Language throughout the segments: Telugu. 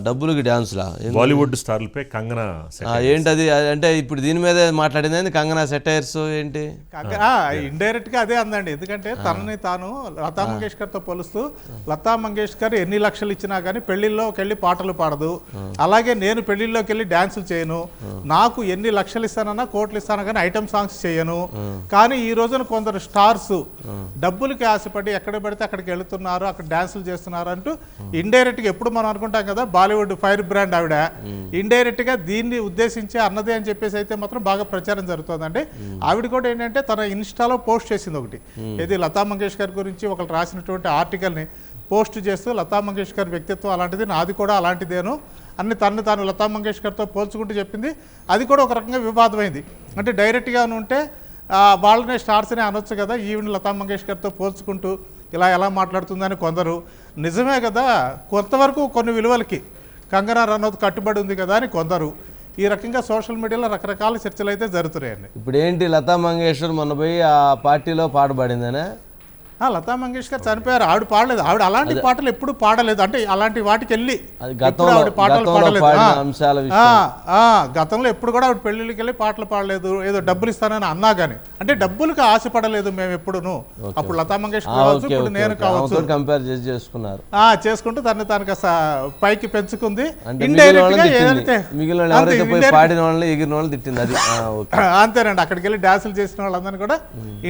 డబ్బులకి డాన్స్లా బాలీవుడ్ స్టార్లపై కంగనా ఏంటది అంటే ఇప్పుడు దీని మీదే మాట్లాడింది కంగనా సెటైర్స్ ఏంటి ఇండైరెక్ట్ గా అదే అందండి. ఎందుకంటే తనని తాను లతా మంగేష్కర్ తో పోలుస్తూ లతా మంగేష్కర్ ఎన్ని లక్షలు ఇచ్చినా కానీ పెళ్లిళ్ళలోకి వెళ్ళి పాటలు పాడదు, అలాగే నేను పెళ్లిళ్ళలోకి వెళ్ళి డాన్సులు చేయను, నాకు ఎన్ని లక్షలు ఇస్తానన్నా కోట్లు ఇస్తాను కానీ ఐటమ్ సాంగ్స్ చేయను. కానీ ఈ రోజున కొందరు స్టార్స్ డబ్బులకి ఆశపడి ఎక్కడ పడితే అక్కడికి వెళుతున్నారు, అక్కడ డాన్సులు చేస్తున్నారు అంటూ ఇండైరెక్ట్ గా ఎప్పుడు మనం అనుకుంటాం కదా బాలీవుడ్ ఫైర్ బ్రాండ్ ఆవిడ ఇండైరెక్ట్ గా దీన్ని ఉద్దేశించి అన్నదే అని చెప్పేసి అయితే మాత్రం బాగా ప్రచారం జరుగుతుందండి. ఆవిడ కూడా ఏంటంటే తన ఇన్స్టాలో పోస్ట్ చేసింది ఒకటి, ఇది లతా మంగేష్కర్ గురించి ఒకరు రాసినటువంటి ఆర్టికల్ని పోస్ట్ చేస్తూ లతా మంగేష్కర్ వ్యక్తిత్వం అలాంటిది, నాది కూడా అలాంటిదేను అన్ని తాను లతా మంగేష్కర్తో పోల్చుకుంటూ చెప్పింది. అది కూడా ఒక రకంగా వివాదమైంది. అంటే డైరెక్ట్గా ఉంటే వాళ్ళనే స్టార్స్నే అనొచ్చు కదా, ఈవెన్ లతా మంగేష్కర్తో పోల్చుకుంటూ ఎలా మాట్లాడుతుందని కొందరు, నిజమే కదా కొంతవరకు కొన్ని విలువలకి కంగనా రనౌత్ కట్టుబడి ఉంది కదా అని కొందరు. ఈ రకంగా సోషల్ మీడియాలో రకరకాల చర్చలు అయితే జరుగుతున్నాయండి. ఇప్పుడు ఏంటి లతా మంగేష్కర్ మొన్న పోయి ఆ పార్టీలో పాట పాడిందనే? లతా మంగేష్కర్ చనిపోయారు, ఆవిడ పాడలేదు, ఆవిడ అలాంటి పాటలు ఎప్పుడు పాడలేదు. అంటే అలాంటి వాటికి వెళ్ళి ఆవిడ పాటలు పాడలేదు. గతంలో ఎప్పుడు కూడా ఆవిడ పెళ్లికి వెళ్ళి పాటలు పాడలేదు, ఏదో డబ్బులు ఇస్తానని అన్నా కానీ, అంటే డబ్బులకు ఆశపడలేదు మేము ఎప్పుడును. అప్పుడు లతా మంగేష్కర్ కావచ్చు, ఇప్పుడు నేను కావచ్చు, కంపేర్ చేసుకున్నారు, చేసుకుంటూ తనని తనకు పైకి పెంచుకుంది. ఇండైరెక్ట్ గా ఏదైతే అంతేనండి, అక్కడికి వెళ్ళి డాన్సులు చేసిన వాళ్ళందరినీ కూడా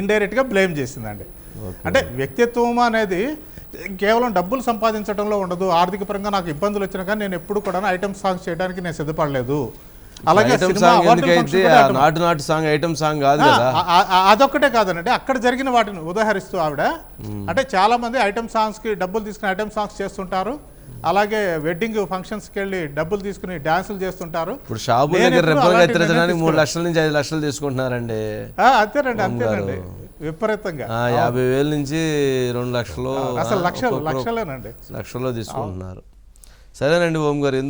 ఇండైరెక్ట్ గా బ్లేమ్ చేసిందండి. అంటే వ్యక్తిత్వం అనేది కేవలం డబ్బులు సంపాదించడంలో ఉండదు, ఆర్థిక పరంగా నాకు ఇబ్బందులు వచ్చినా కానీ నేను ఎప్పుడు కూడా ఐటమ్ సాంగ్స్ చేయడానికి నేను సిద్ధపడలేదు. అలాగే నాటు సాంగ్ ఐటమ్ సాంగ్ కాదు కదా, అదొక్కటే కాదనండి, అక్కడ జరిగిన వాటిని ఉదాహరిస్తూ ఆవిడ అంటే చాలా మంది ఐటమ్ సాంగ్స్ కి డబ్బులు తీసుకుని ఐటమ్ సాంగ్స్ చేస్తుంటారు, అలాగే వెడ్డింగ్ ఫంక్షన్స్కి వెళ్ళి డబ్బులు తీసుకుని డాన్సులు చేస్తుంటారు. ఇప్పుడు షాపు దగ్గర రెప్పలు కత్తిరించడానికి 3 లక్షల నుంచి 5 లక్షలు తీసుకుంటున్నారండి. అంతేనండి విపరీతంగా 50,000 నుంచి 2 లక్షలు అసలు లక్షలేనండి, లక్షల్లో తీసుకుంటున్నారు. సరేనండి ఓం గారు.